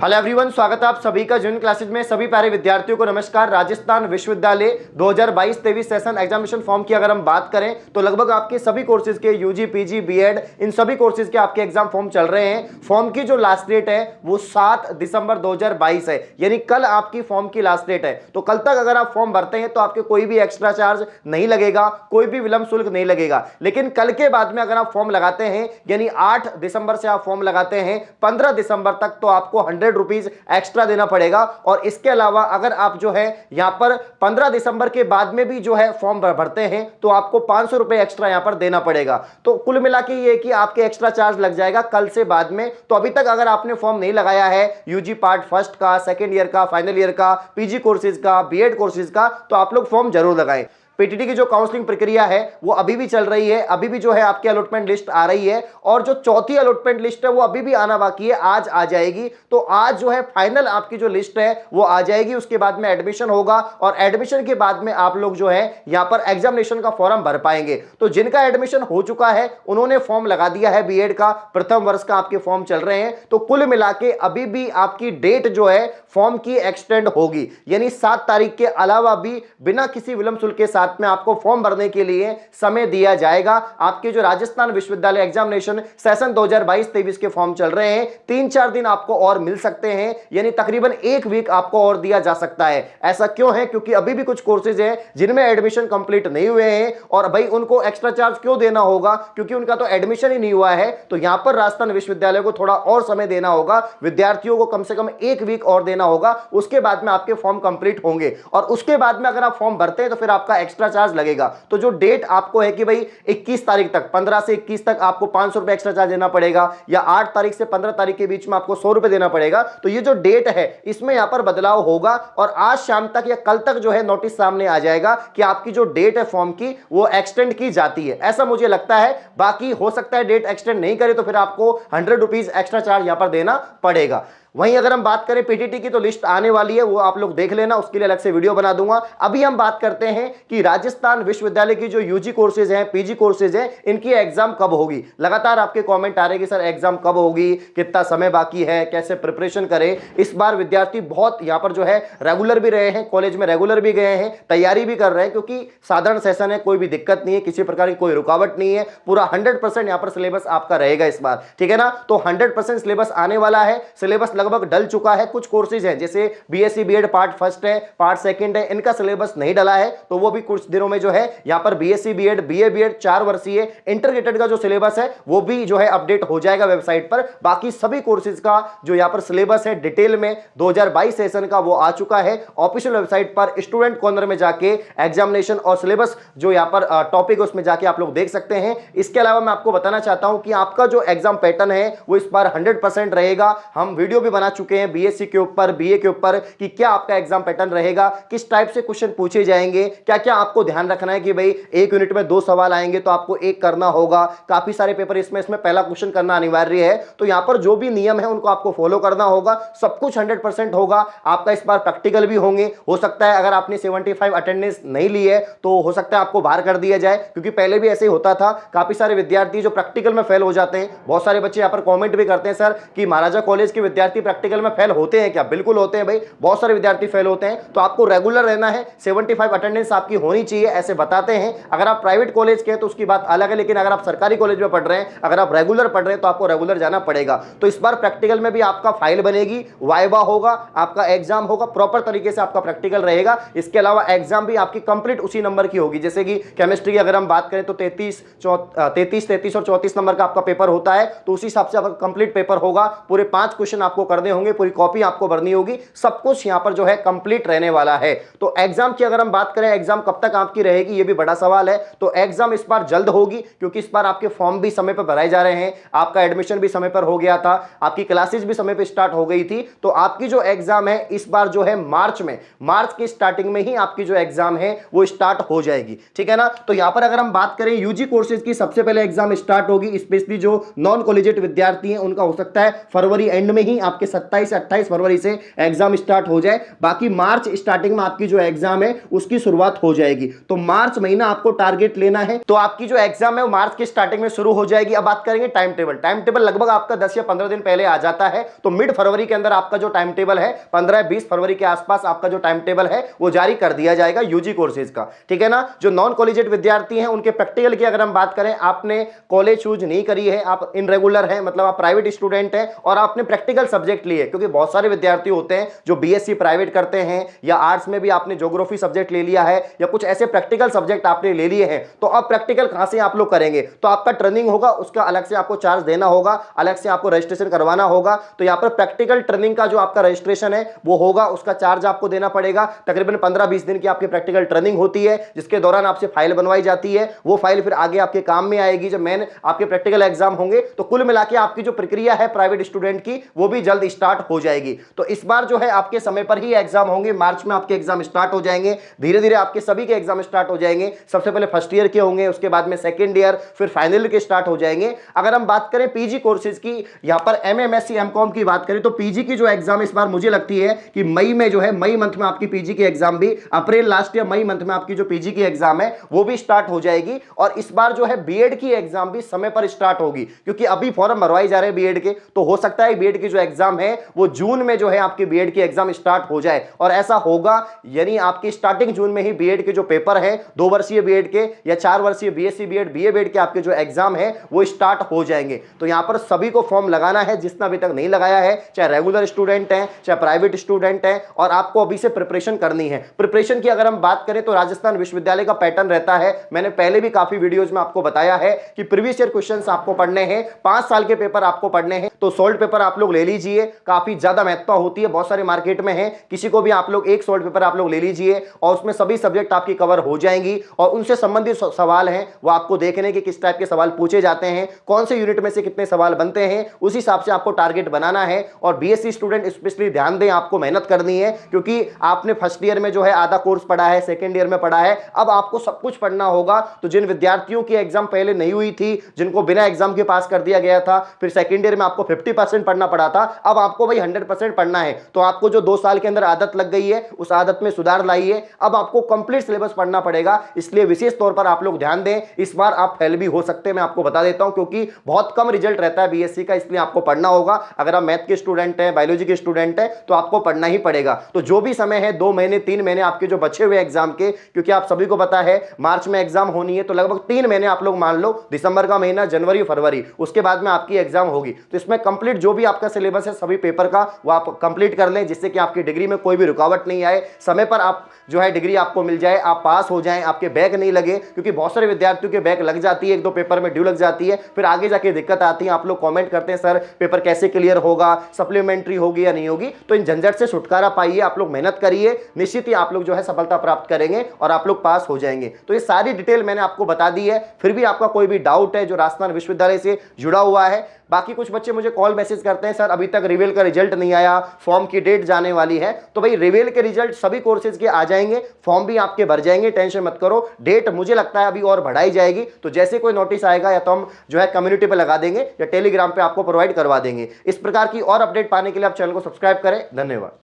Hello everyone, स्वागत है आप सभी का जूनियर क्लासेज में। सभी प्यारे विद्यार्थियों को नमस्कार। राजस्थान विश्वविद्यालय 2022-23 सेशन एग्जामिनेशन फॉर्म की अगर हम बात करें तो लगभग आपके सभी कोर्सेज के यूजी, पीजी, बीएड इन सभी कोर्सेज के आपके एग्जाम फॉर्म चल रहे हैं। फॉर्म की जो लास्ट डेट है वो 7 दिसंबर 2022 है, यानी कल आपकी फॉर्म की लास्ट डेट है। तो कल तक अगर आप फॉर्म भरते हैं तो आपके कोई भी एक्स्ट्रा चार्ज नहीं लगेगा, कोई भी विलंब शुल्क नहीं लगेगा। लेकिन कल के बाद में अगर आप फॉर्म लगाते हैं, यानी 8 दिसंबर से आप फॉर्म लगाते हैं, 15 दिसंबर तक तो आपको 100 रुपीज एक्स्ट्रा देना पड़ेगा। और इसके अलावा अगर आप जो है यहां पर 15 दिसंबर के बाद में भी जो है फॉर्म भरते हैं तो आपको 500 रुपए एक्स्ट्रा यहां पर देना पड़ेगा। तो कुल मिला के ये कि आपके एक्स्ट्रा चार्ज लग जाएगा कल से बाद में। तो अभी तक अगर आपने फॉर्म नहीं लगाया है यूजी पार्ट फर्स्ट का, सेकेंड ईयर का, फाइनल ईयर का, पीजी कोर्सेज का, बीएड कोर्सेज का, तो आप लोग फॉर्म जरूर लगाएं। पीटीटी की जो काउंसलिंग प्रक्रिया है वो अभी भी चल रही है, अभी भी जो है आपकी अलॉटमेंट लिस्ट आ रही है। और जो चौथी अलॉटमेंट लिस्ट है वो अभी भी आना बाकी है, आज आ जाएगी। तो आज जो है फाइनल आपकी जो लिस्ट है वो आ जाएगी। उसके बाद में एडमिशन होगा और एडमिशन के बाद में आप लोग जो है यहां पर एग्जामिनेशन का फॉर्म भर पाएंगे। तो जिनका एडमिशन हो चुका है उन्होंने फॉर्म लगा दिया है, बीएड का प्रथम वर्ष का आपके फॉर्म चल रहे हैं। तो कुल मिला के अभी भी आपकी डेट जो है फॉर्म की एक्सटेंड होगी, यानी 7 तारीख के अलावा भी बिना किसी विलंब शुल्क के साथ में आपको फॉर्म भरने के लिए समय दिया जाएगा। आपके जो राजस्थान विश्वविद्यालय एग्जामिनेशन सेशन 2022-23 के फॉर्म चल रहे हैं, 3-4 दिन आपको और मिल सकते हैं, यानी तकरीबन 1 वीक आपको और दिया जा सकता है। ऐसा क्यों है? क्योंकि अभी भी कुछ कोर्सेज हैं जिनमें एडमिशन कंप्लीट नहीं हुए हैं और भाई उनको एक्स्ट्रा चार्ज क्यों देना होगा? क्योंकि उनका तो एडमिशन ही नहीं हुआ है। तो यहां पर राजस्थान विश्वविद्यालय को थोड़ा और समय देना होगा, विद्यार्थियों को कम से कम 1 वीक और देना होगा। उसके बाद में आपके फॉर्म कंप्लीट होंगे और उसके बाद में अगर आप फॉर्म भरते हैं तो फिर आपका एक्स्ट्रा चार्ज लगेगा। तो जो डेट आपको है कि भाई 21 तारीख तक, 15 से 21 तक आपको 500 रुपए एक्स्ट्रा चार्ज देना पड़ेगा, या 8 तारीख से 15 तारीख के बीच में आपको 100 रुपए देना पड़ेगा। तो ये जो डेट है इसमें यहां पर बदलाव होगा और आज शाम तक या कल तक जो है नोटिस सामने आ जाएगा कि आपकी जो डेट है फॉर्म की वो एक्सटेंड की जाती है, ऐसा मुझे लगता है। बाकी हो सकता है डेट एक्सटेंड नहीं करे तो फिर आपको 100 रुपीज एक्स्ट्रा चार्ज यहां पर देना पड़ेगा। वहीं अगर हम बात करें पीटीटी की तो लिस्ट आने वाली है, वो आप लोग देख लेना, उसके लिए अलग से वीडियो बना दूंगा। अभी हम बात करते हैं कि राजस्थान विश्वविद्यालय की जो यूजी कोर्सेज हैं, पीजी कोर्सेज हैं, इनकी एग्जाम कब होगी। लगातार आपके कमेंट आ रहे कि सर एग्जाम कब होगी, कितना समय बाकी है, कैसे प्रिपरेशन करें। इस बार विद्यार्थी बहुत यहां पर जो है रेगुलर भी रहे हैं, कॉलेज में रेगुलर भी गए हैं, तैयारी भी कर रहे हैं, क्योंकि साधारण सेशन है, कोई भी दिक्कत नहीं है, किसी प्रकार की कोई रुकावट नहीं है। पूरा 100% यहां पर सिलेबस आपका रहेगा इस बार, ठीक है ना। तो 100% सिलेबस आने वाला है। सिलेबस लगभग डल चुका है। कुछ कोर्सेज हैं जैसे बीएससी बीएड पार्ट फर्स्ट है, पार्ट सेकंड है, इनका सिलेबस नहीं डला है, तो वो भी कुछ दिनों में जो है यहां पर बीएससी बीएड, बीए बीएड 4 वर्षीय इंटीग्रेटेड का जो सिलेबस है वो भी जो है अपडेट हो जाएगा वेबसाइट पर। बाकी सभी कोर्सेज का जो यहां पर सिलेबस है डिटेल में 2022 सेशन का वो आ चुका है ऑफिशियल वेबसाइट पर। स्टूडेंट कॉर्नर में जाके एग्जामिनेशन और सिलेबस जो यहां पर टॉपिक उसमें जाके आप लोग देख सकते हैं। इसके अलावा मैं आपको बताना चाहता हूं कि आपका जो एग्जाम पैटर्न है वो इस बार 100% रहेगा। हम वीडियो भी बना चुके हैं बीएससी के ऊपर, बीए के ऊपर, कि क्या आपका एग्जाम पैटर्न रहेगा, किस टाइप से क्वेश्चन पूछे जाएंगे, क्या क्या आपको ध्यान रखना है कि भाई 1 यूनिट में 2 सवाल आएंगे तो आपको 1 करना होगा। काफी सारे पेपर इसमें पहला क्वेश्चन करना अनिवार्य है। तो यहां पर जो भी नियम है उनको आपको फॉलो करना होगा। सब कुछ 100% होगा। आपका इस बार प्रैक्टिकल भी होंगे। हो सकता है अगर आपने 75 अटेंडेंस नहीं ली है तो हो सकता है आपको बाहर कर दिया जाए, क्योंकि पहले भी ऐसे ही होता था। काफी सारे विद्यार्थी जो प्रैक्टिकल में फेल हो जाते हैं, बहुत सारे बच्चे यहां पर कॉमेंट भी करते हैं सर कि महाराजा कॉलेज के विद्यार्थी प्रैक्टिकल में फेल होते हैं क्या? बिल्कुल होते हैं भाई, बहुत सारे विद्यार्थी फेल होते हैं। तो आपको रेगुलर रहना है, 75 अटेंडेंस आपकी होनी चाहिए, ऐसे बताते हैं। अगर आप प्राइवेट कॉलेज के हैं तो उसकी बात अलग है, लेकिन अगर आप सरकारी कॉलेज में पढ़ रहे हैं, अगर आप रेगुलर पढ़ रहे हैं तो आपको रेगुलर जाना पड़ेगा। तो इस बार प्रैक्टिकल में भी आपका फाइल बनेगी, वाइवा होगा, आपका एग्जाम होगा, प्रॉपर तरीके से आपका प्रैक्टिकल रहेगा। इसके अलावा एग्जाम भी आपकी कंप्लीट उसी नंबर की होगी। जैसे कि केमिस्ट्री की अगर हम बात करें तो 33, 33 और 34 नंबर का आपका पेपर होता है, तो उसी हिसाब से आपका कंप्लीट पेपर होगा। पूरे 5 क्वेश्चन आपको करने होंगे, पूरी कॉपी आपको भरनी होगी, सब कुछ यहां पर जो है कंप्लीट रहने वाला है। तो एग्जाम की अगर हम बात करें, एग्जाम कब तक आपकी रहेगी ये भी बड़ा सवाल है। तो एग्जाम इस बार जल्द होगी, क्योंकि इस बार आपके फॉर्म भी समय पर भराए जा रहे हैं, आपका एडमिशन भी समय पर हो गया था, आपकी क्लासेस भी समय पर स्टार्ट हो गई थी। तो आपकी जो एग्जाम है इस बार जो है मार्च की स्टार्टिंग में ही आपकी जो एग्जाम है वो स्टार्ट हो जाएगी, ठीक है ना। तो यहां पर अगर हम बात करें यूजी कोर्सेज की, सबसे पहले एग्जाम स्टार्ट होगी, स्पेशली जो नॉन कॉलेजिएट विद्यार्थी हैं उनका हो सकता है फरवरी एंड में ही आपके 27 से 28 फरवरी से एग्जाम स्टार्ट हो जाए। बाकी मार्च स्टार्टिंग में आपकी जो एग्जाम है उसकी शुरुआत हो जाएगी। तो मार्च महीना आपको टारगेट लेना है। तो आपकी जो एग्जाम है वो मार्च की स्टार्टिंग में शुरू हो जाएगी। अब बात करेंगे टाइम टेबल। टाइम टेबल लगभग आपका 10 या 15 दिन पहले आ जाता है। तो मिड फरवरी के अंदर आपका जो टाइम टेबल है 15-20 फरवरी के आसपास आपका जो टाइम टेबल है वो जारी कर दिया जाएगा यूजी कोर्सेज का, ठीक है ना। जो नॉन कॉलेजिएट विद्यार्थी हैं उनके प्रैक्टिकल की अगर हम बात करें, आपने कॉलेज चूज नहीं करी है, आप इनरेगुलर हैं, मतलब आप प्राइवेट स्टूडेंट हैं और आपने प्रैक्टिकल सब्जेक्ट लिए, क्योंकि बहुत सारे विद्यार्थी होते हैं जो बीएससी प्राइवेट करते हैं या आर्ट्स में भी आपने ज्योग्राफी सब्जेक्ट ले लिया है या कुछ ऐसे प्रैक्टिकल सब्जेक्ट आपने ले लिए हैं। तो अब प्रैक्टिकल कहां से आप लोग करेंगे? तो आपका ट्रेनिंग होगा, उसका अलग से आपको चार्ज देना होगा, अलग से आपको रजिस्ट्रेशन करवाना होगा। तो यहां पर प्रैक्टिकल ट्रेनिंग का जो आपका रजिस्ट्रेशन है वो होगा, उसका चार्ज आपको देना पड़ेगा। तकरीबन 15-20 दिन की आपकी प्रैक्टिकल ट्रेनिंग होती है, जिसके दौरान आपसे फाइल बनवाई जाती है। वो फाइल फिर आगे आपके काम में आएगी जब मेन आपके प्रैक्टिकल एग्जाम होंगे। तो कुल मिला के आपकी जो प्रक्रिया है प्राइवेट स्टूडेंट की वो भी जल्द स्टार्ट हो जाएगी। तो इस बार जो है आपके समय पर ही एग्जाम होंगे, मार्च में आपके एग्जाम स्टार्ट हो जाएंगे। धीरे धीरे आपके सभी के एग्जाम स्टार्ट हो जाएंगे। सबसे पहले फर्स्ट ईयर के होंगे, उसके बाद में सेकंड ईयर, फिर फाइनल के स्टार्ट हो जाएंगे। अगर हम बात करें पीजी कोर्सेज की, यहां पर एमएमएससी एमकॉम की बात करें तो पीजी की जो एग्जाम इस बार मुझे लगती है कि मई में जो है, मई मंथ में आपकी पीजी की एग्जाम भी, अप्रैल लास्ट या मई मंथ में आपकी जो पीजी की एग्जाम है वो भी स्टार्ट हो जाएगी। और इस बार जो है बीएड की एग्जाम भी समय पर स्टार्ट होगी, क्योंकि अभी फॉर्म भरवाए जा रहे हैं बीएड के। तो हो सकता है बीएड की जो एग्जाम है वो जून में जो है आपकी बीएड की एग्जाम स्टार्ट हो जाए। और ऐसा होगा, यानी आपकी स्टार्टिंग जून में ही बीएड के जो पेपर है 2 वर्षीय बीएड के या 4 वर्षीय बीएससी बीएड बीए बीएड के आपके जो एग्जाम है वो स्टार्ट हो जाएंगे। तो यहां पर सभी को फॉर्म लगाना है, जिसने अभी तक नहीं लगाया है, चाहे रेगुलर स्टूडेंट हैं चाहे प्राइवेट स्टूडेंट हैं, और आपको अभी से प्रिपरेशन करनी है। प्रिपरेशन की अगर हम बात करें तो राजस्थान विश्वविद्यालय का पैटर्न रहता है, मैंने पहले भी काफी वीडियोज में आपको बताया है कि प्रीवियस ईयर क्वेश्चंस आपको पढ़ने हैं, 5 साल के पेपर आपको पढ़ने हैं। तो सोल्ड पेपर आप लोग ले लीजिए, काफी ज्यादा महत्ता होती है, बहुत सारे मार्केट में है, किसी को भी आप लोग एक सोल्ड पेपर आप लोग ले लीजिए और उसमें सभी सब्जेक्ट आपकी कवर हो जाएंगी। और उनसे संबंधित सवाल हैं वो आपको देखने के किस टाइप के सवाल पूछे जाते हैं, कौन से यूनिट में से कितने सवाल बनते हैं, उस हिसाब से आपको टारगेट बनाना है। और बीएससी स्टूडेंट स्पेशली ध्यान दें, आपको मेहनत करनी है, क्योंकि आपने फर्स्ट ईयर में जो है आधा कोर्स पढ़ा है, सेकंड ईयर में पढ़ा है, अब आपको सब कुछ पढ़ना होगा। तो जिन विद्यार्थियों की एग्जाम पहले नहीं हुई थी, जिनको बिना एग्जाम के पास कर दिया गया था, फिर सेकंड ईयर में आपको 50% पढ़ना पड़ा था, अब आपको भाई 100% पढ़ना है। तो आपको जो 2 साल के अंदर आदत लग गई है उस आदत में सुधार लाइए, अब आपको कंप्लीट सिलेबस पढ़ना पड़ेगा। इसलिए विशेष तौर पर आप लोग ध्यान दें, इस बार आप फेल भी हो सकते हैं, मैं आपको बता देता हूं, क्योंकि बहुत कम रिजल्ट रहता है बीएससी का, इसलिए आपको पढ़ना होगा। अगर आप मैथ के स्टूडेंट हैं, बायोलॉजी के स्टूडेंट हैं, तो आपको पढ़ना ही पड़ेगा। तो जो भी समय है 2 महीने 3 महीने आपके जो बचे हुए एग्जाम के, क्योंकि आप सभी को पता है मार्च में एग्जाम होनी है, तो लगभग 3 महीने आप लोग मान लो, दिसंबर का महीना, जनवरी फरवरी, उसके बाद में आपकी एग्जाम होगी। तो इसमें कंप्लीट जो भी आपका सिलेबस है सभी पेपर का वो आप कंप्लीट कर लें, जिससे कि आपकी डिग्री में कोई भी रुकावट नहीं आए, समय पर आप जो है डिग्री आपको मिल जाए, आप पास हो जाएं, आपके बैक नहीं लगे। क्योंकि बहुत सारे विद्यार्थियों के बैक लग जाती है, 1-2 पेपर में ड्यू लग जाती है, फिर आगे जाके दिक्कत आती है। आप लोग कमेंट करते हैं सर पेपर कैसे क्लियर होगा, सप्लीमेंट्री होगी या नहीं होगी। तो इन झंझट से छुटकारा पाइए, आप लोग मेहनत करिए, निश्चित ही आप लोग जो है सफलता प्राप्त करेंगे और आप लोग पास हो जाएंगे। तो ये सारी डिटेल मैंने आपको बता दी है। फिर भी आपका कोई भी डाउट है जो राजस्थान विश्वविद्यालय से जुड़ा हुआ है, बाकी कुछ बच्चे मुझे कॉल मैसेज करते हैं सर अभी तक रिवेल का रिजल्ट नहीं आया, फॉर्म की डेट जाने वाली है। तो भाई रिवेल के रिजल्ट सभी कोर्सेज के आ जाएंगे, फॉर्म भी आपके भर जाएंगे, टेंशन मत करो। डेट मुझे लगता है अभी और बढ़ाई जाएगी। तो जैसे कोई नोटिस आएगा या तो हम जो है कम्युनिटी पे लगा देंगे या टेलीग्राम पे आपको प्रोवाइड करवा देंगे। इस प्रकार की और अपडेट पाने के लिए आप चैनल को सब्सक्राइब करें। धन्यवाद।